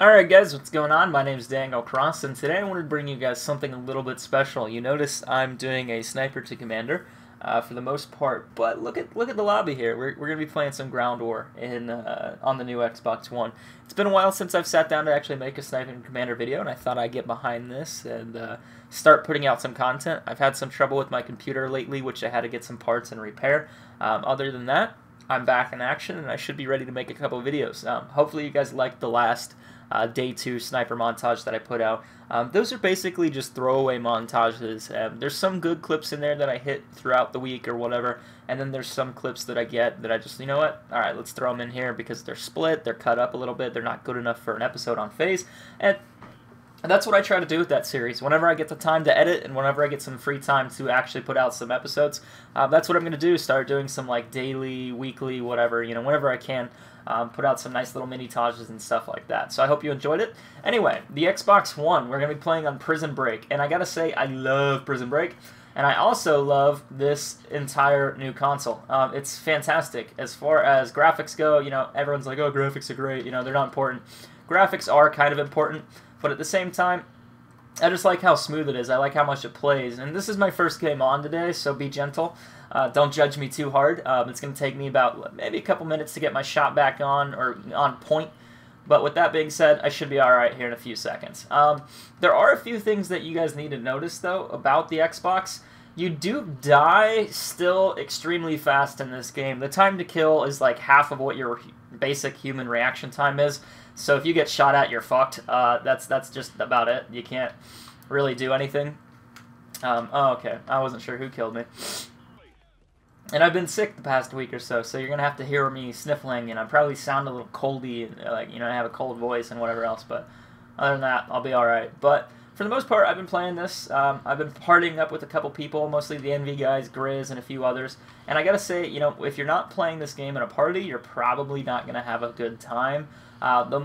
Alright guys, what's going on? My name is Kross, and today I wanted to bring you guys something a little bit special. You notice I'm doing a sniper to commander for the most part, but look at the lobby here. We're going to be playing some ground war on the new Xbox One. It's been a while since I've sat down to actually make a sniping commander video, and I thought I'd get behind this and start putting out some content. I've had some trouble with my computer lately, which I had to get some parts and repair. Other than that, I'm back in action, and I should be ready to make a couple of videos. Hopefully you guys liked the last Day 2 sniper montage that I put out. Those are basically just throwaway montages. There's some good clips in there that I hit throughout the week or whatever, and then there's some clips that I get that I just, you know what, alright, let's throw them in here because they're split, they're cut up a little bit, they're not good enough for an episode on FaZe, and that's what I try to do with that series. Whenever I get the time to edit and whenever I get some free time to actually put out some episodes, that's what I'm going to do. Start doing some like daily, weekly, whatever, you know, whenever I can. Put out some nice little mini-tages and stuff like that. So I hope you enjoyed it. Anyway, the Xbox One, we're going to be playing on Prison Break. And I got to say, I love Prison Break. And I also love this entire new console. It's fantastic. As far as graphics go, you know, everyone's like, oh, graphics are great. You know, they're not important. Graphics are kind of important. But at the same time, I just like how smooth it is. I like how much it plays. And this is my first game on today, so be gentle. Don't judge me too hard. It's going to take me about maybe a couple minutes to get my shot back on or on point. But with that being said, I should be alright here in a few seconds. There are a few things that you guys need to notice, though, about the Xbox. You do die still extremely fast in this game. The time to kill is like half of what your basic human reaction time is. So if you get shot at, you're fucked. That's just about it. You can't really do anything. Oh, okay. I wasn't sure who killed me. And I've been sick the past week or so, so you're going to have to hear me sniffling, and I probably sound a little coldy, and, like, you know, I have a cold voice and whatever else, but other than that, I'll be alright. But for the most part, I've been playing this. I've been partying up with a couple people, mostly the Envy guys, Grizz, and a few others. And I gotta say, you know, if you're not playing this game in a party, you're probably not going to have a good time. The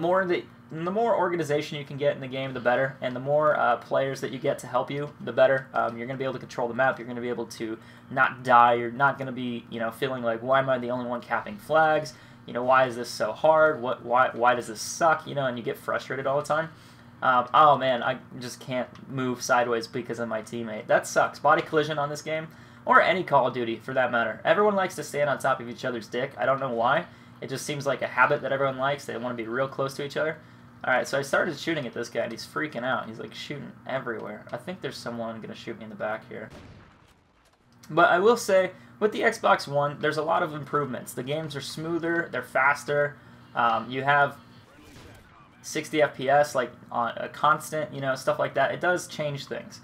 more organization you can get in the game, the better, and the more players that you get to help you, the better. You're going to be able to control the map. You're going to be able to not die. You're not going to be, you know, feeling like, why am I the only one capping flags? You know, why is this so hard? Why does this suck? You know, and you get frustrated all the time. Oh man, I just can't move sideways because of my teammate. That sucks. Body collision on this game, or any Call of Duty for that matter. Everyone likes to stand on top of each other's dick. I don't know why. It just seems like a habit that everyone likes. They want to be real close to each other. Alright, so I started shooting at this guy, and he's freaking out. He's, like, shooting everywhere. I think there's someone going to shoot me in the back here. But I will say, with the Xbox One, there's a lot of improvements. The games are smoother, they're faster. You have 60 FPS, like, on a constant, you know, stuff like that. It does change things.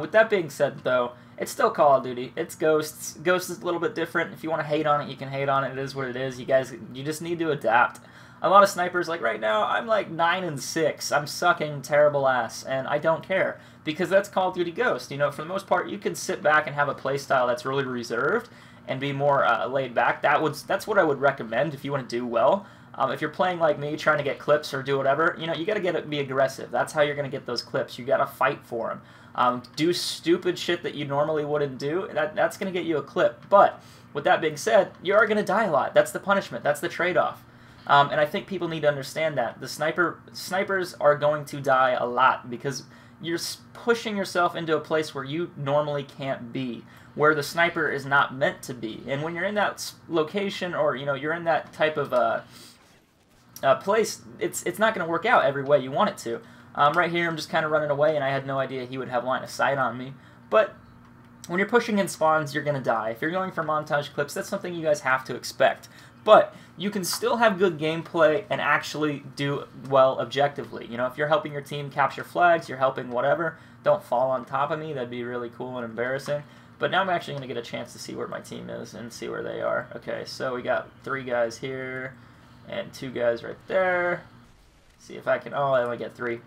With that being said, though, it's still Call of Duty. It's Ghosts. Ghosts is a little bit different. If you want to hate on it, you can hate on it. It is what it is. You guys, you just need to adapt. A lot of snipers, like right now, I'm like 9-6. I'm sucking terrible ass, and I don't care. Because that's Call of Duty Ghost. You know, for the most part, you can sit back and have a playstyle that's really reserved and be more laid back. That's what I would recommend if you want to do well. If you're playing like me, trying to get clips or do whatever, you know, you got to be aggressive. That's how you're going to get those clips. You got to fight for them. Do stupid shit that you normally wouldn't do. That's going to get you a clip. But with that being said, you are going to die a lot. That's the punishment. That's the trade-off. And I think people need to understand that. The snipers are going to die a lot because you're pushing yourself into a place where you normally can't be, where the sniper is not meant to be. And when you're in that location, or you know, you're in that type of place, it's not going to work out every way you want it to. Right here, I'm just kind of running away, and I had no idea he would have line of sight on me. But when you're pushing in spawns, you're going to die. If you're going for montage clips, that's something you guys have to expect. But you can still have good gameplay and actually do well objectively. You know, if you're helping your team capture flags, you're helping whatever, don't fall on top of me. That'd be really cool and embarrassing. But now I'm actually going to get a chance to see where my team is and see where they are. Okay, so we got 3 guys here and 2 guys right there. See if I can... Oh, I only get 3.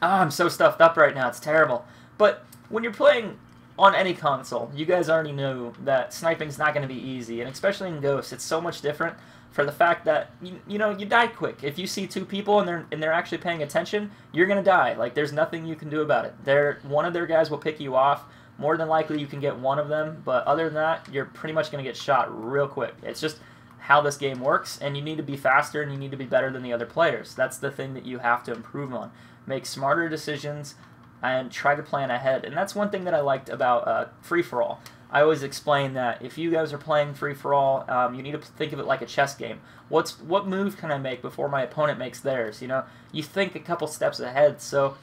Oh, I'm so stuffed up right now. It's terrible. But when you're playing on any console, you guys already know that sniping's not going to be easy, and especially in Ghosts, it's so much different for the fact that you know, you die quick. If you see 2 people and they're actually paying attention, you're going to die. Like, there's nothing you can do about it. One of their guys will pick you off. More than likely, you can get one of them, but other than that, you're pretty much going to get shot real quick. It's just how this game works, and you need to be faster and you need to be better than the other players. That's the thing that you have to improve on. Make smarter decisions and try to plan ahead. And that's one thing that I liked about free-for-all. I always explain that if you guys are playing free-for-all, you need to think of it like a chess game. What move can I make before my opponent makes theirs? You know, you think a couple steps ahead, so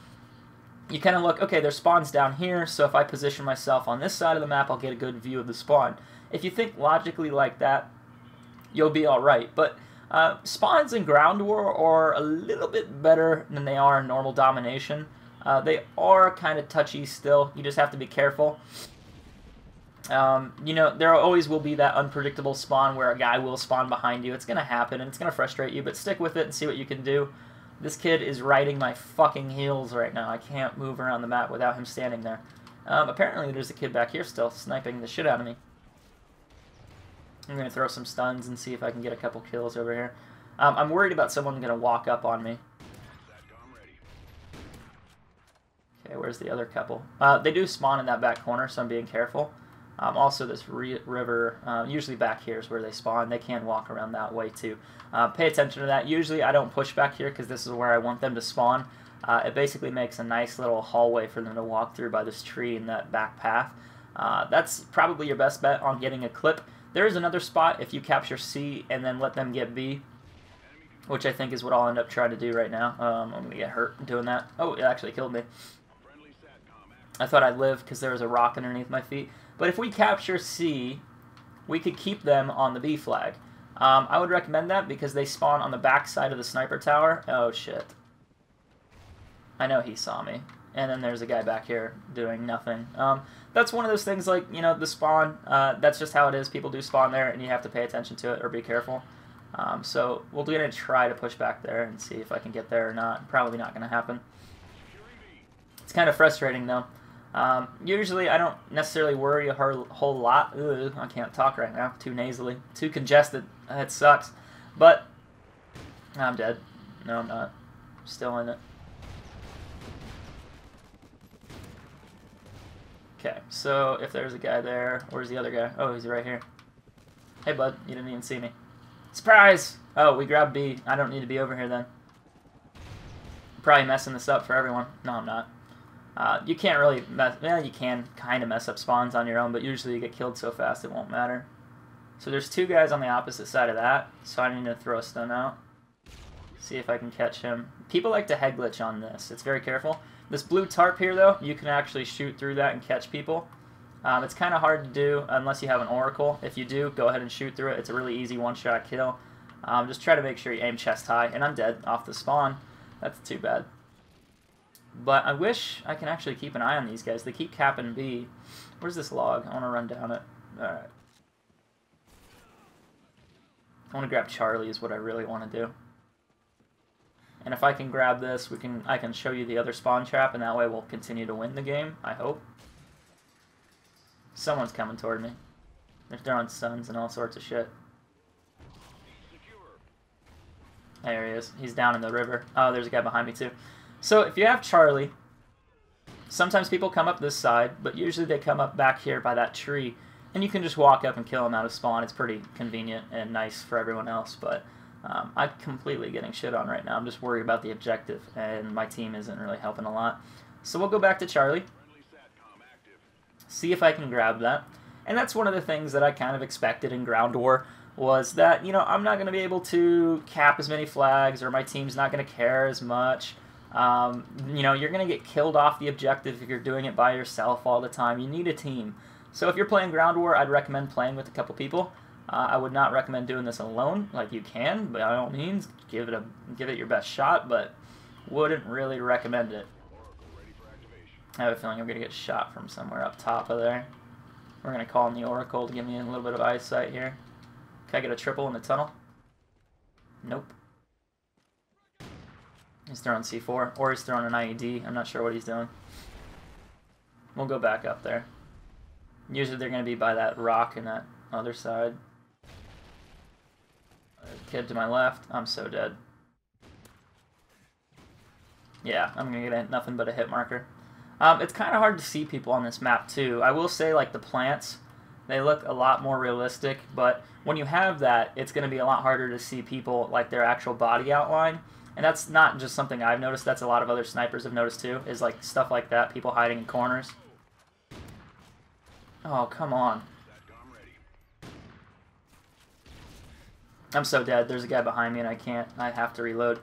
you kind of look, okay, their spawn's down here, so if I position myself on this side of the map, I'll get a good view of the spawn. If you think logically like that, you'll be alright. But spawns in Ground War are a little bit better than they are in normal domination. They are kind of touchy still. You just have to be careful. You know, there always will be that unpredictable spawn where a guy will spawn behind you. It's going to happen, and it's going to frustrate you, but stick with it and see what you can do. This kid is riding my fucking heels right now. I can't move around the map without him standing there. Apparently there's a kid back here still sniping the shit out of me. I'm going to throw some stuns and see if I can get a couple kills over here. I'm worried about someone going to walk up on me. Okay, where's the other couple? They do spawn in that back corner, so I'm being careful. Also, this river, usually back here is where they spawn. They can walk around that way, too. Pay attention to that. Usually, I don't push back here because this is where I want them to spawn. It basically makes a nice little hallway for them to walk through by this tree in that back path. That's probably your best bet on getting a clip. There is another spot if you capture C and then let them get B, which I think is what I'll end up trying to do right now. I'm going to get hurt doing that. Oh, it actually killed me. I thought I'd live because there was a rock underneath my feet. But if we capture C, we could keep them on the B flag. I would recommend that because they spawn on the back side of the sniper tower. Oh, shit. I know he saw me. And then there's a guy back here doing nothing. That's one of those things like, you know, the spawn. That's just how it is. People do spawn there, and you have to pay attention to it or be careful. So we're going to try to push back there and see if I can get there or not. Probably not going to happen. It's kind of frustrating, though. Usually I don't necessarily worry a whole lot. Ugh, I can't talk right now. Too nasally. Too congested. It sucks. But I'm dead. No, I'm not. Still in it. Okay, so if there's a guy there, where's the other guy? Oh, he's right here. Hey, bud, you didn't even see me. Surprise! Oh, we grabbed B. I don't need to be over here then. I'm probably messing this up for everyone. No, I'm not. You can't really mess... Well, you can kind of mess up spawns on your own, but usually you get killed so fast it won't matter. So there's two guys on the opposite side of that, so I need to throw a stun out. See if I can catch him. People like to head glitch on this. It's very careful. This blue tarp here, though, you can actually shoot through that and catch people. It's kind of hard to do unless you have an oracle. If you do, go ahead and shoot through it. It's a really easy one-shot kill. Just try to make sure you aim chest high. And I'm dead off the spawn. That's too bad. But I wish I can actually keep an eye on these guys. They keep capping B. Where's this log? I want to run down it. Alright. I want to grab Charlie is what I really want to do. And if I can grab this, I can show you the other spawn trap, and that way we'll continue to win the game, I hope. Someone's coming toward me. They're throwing stuns and all sorts of shit. There he is. He's down in the river. Oh, there's a guy behind me too. So if you have Charlie, sometimes people come up this side, but usually they come up back here by that tree, and you can just walk up and kill him out of spawn. It's pretty convenient and nice for everyone else, but I'm completely getting shit on right now. I'm just worried about the objective, and my team isn't really helping a lot. So we'll go back to Charlie, see if I can grab that. And that's one of the things that I kind of expected in Ground War, was that, you know, I'm not going to be able to cap as many flags, or my team's not going to care as much. You know, you're going to get killed off the objective if you're doing it by yourself all the time. You need a team. So if you're playing Ground War, I'd recommend playing with a couple people. I would not recommend doing this alone. Like, you can, by all means, give it your best shot, but wouldn't really recommend it. I have a feeling I'm going to get shot from somewhere up top of there. We're going to call in the Oracle to give me a little bit of eyesight here. Can I get a triple in the tunnel? Nope. He's throwing C4, or he's throwing an IED. I'm not sure what he's doing. We'll go back up there. Usually they're going to be by that rock in that other side. Kid to my left. I'm so dead. Yeah, I'm going to get nothing but a hit marker. It's kind of hard to see people on this map, too. I will say, like, the plants, They look a lot more realistic, but when you have that, it's going to be a lot harder to see people, like their actual body outline. And that's not just something I've noticed, that's a lot of other snipers have noticed too, is like stuff like that, people hiding in corners. Oh, come on. I'm so dead. There's a guy behind me and I have to reload.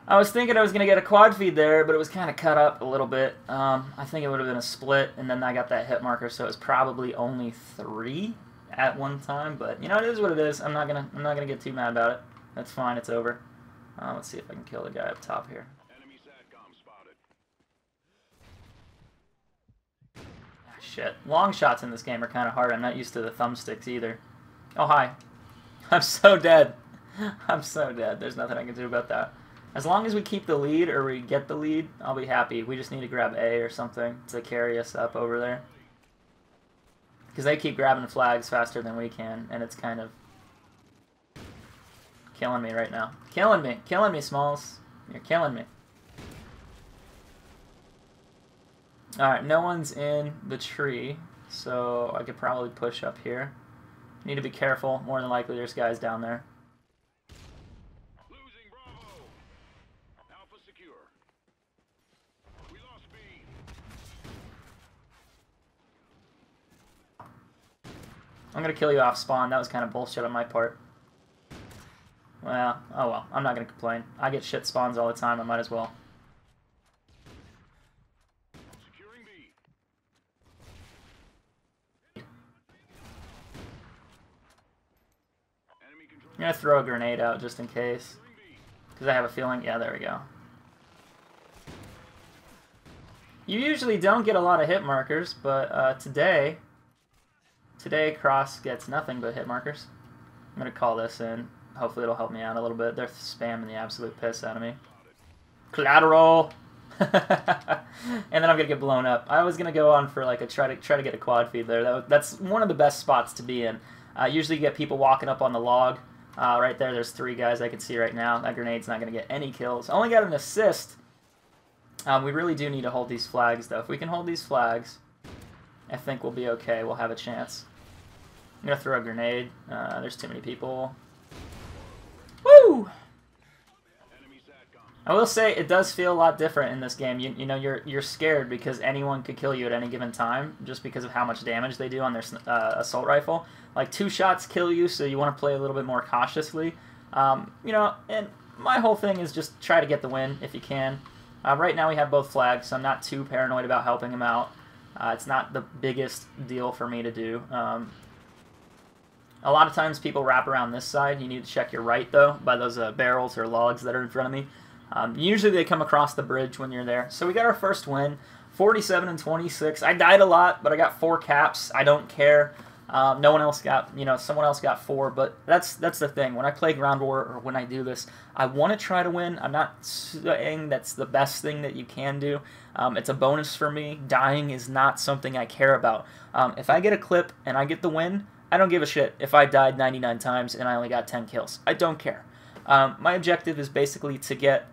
I was thinking I was going to get a quad feed there, but it was kind of cut up a little bit. I think it would have been a split, and then I got that hit marker, so it was probably only 3 at one time. But you know, it is what it is. I'm not gonna get too mad about it. That's fine. It's over. Let's see if I can kill the guy up top here. Enemy SATCOM spotted. Ah, shit. Long shots in this game are kind of hard. I'm not used to the thumbsticks either. Oh, hi. I'm so dead. I'm so dead. There's nothing I can do about that. As long as we keep the lead, or we get the lead, I'll be happy. We just need to grab A or something to carry us up over there. Because they keep grabbing flags faster than we can, and it's kind of killing me right now. Killing me, Smalls. You're killing me. Alright, no one's in the tree, so I could probably push up here. Need to be careful. More than likely there's guys down there. Losing Bravo. Alpha secure. We lost B. I'm gonna kill you off spawn. That was kind of bullshit on my part. Well, oh well. I'm not gonna complain. I get shit spawns all the time. I might as well. Securing B. Enemy control. I'm gonna throw a grenade out just in case, because I have a feeling. Yeah, there we go. You usually don't get a lot of hit markers, but today Kross gets nothing but hit markers. I'm gonna call this in. Hopefully it'll help me out a little bit. They're spamming the absolute piss out of me. Collateral! And then I'm gonna get blown up. I was gonna go on for like a try to get a quad feed there. That's one of the best spots to be in. Usually you get people walking up on the log. Right there, there's 3 guys I can see right now. That grenade's not gonna get any kills. Only got an assist. We really do need to hold these flags though. If we can hold these flags, I think we'll be okay. We'll have a chance. I'm gonna throw a grenade. There's too many people. Woo! I will say it does feel a lot different in this game. You know, you're scared because anyone could kill you at any given time just because of how much damage they do on their assault rifle. Like 2 shots kill you, so you want to play a little bit more cautiously. You know, and my whole thing is just try to get the win if you can. Right now we have both flags, so I'm not too paranoid about helping them out. It's not the biggest deal for me to do. A lot of times people wrap around this side. You need to check your right, though, by those barrels or logs that are in front of me. Usually they come across the bridge when you're there. So we got our first win, 47-26. I died a lot, but I got 4 caps. I don't care. No one else got, you know, someone else got 4, but that's the thing. When I play Ground War or when I do this, I want to try to win. I'm not saying that's the best thing that you can do. It's a bonus for me. Dying is not something I care about. If I get a clip and I get the win, I don't give a shit if I died 99 times and I only got 10 kills. I don't care. My objective is basically to get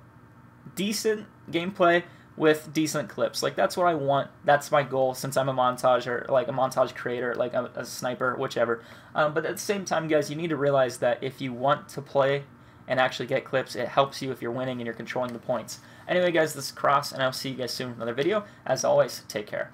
decent gameplay with decent clips. Like, that's what I want. That's my goal, since I'm a montage, or like a montage creator, like a sniper, whichever. But at the same time, guys, you need to realize that if you want to play and actually get clips, it helps you if you're winning and you're controlling the points. Anyway, guys, this is Kross, and I'll see you guys soon in another video. As always, take care.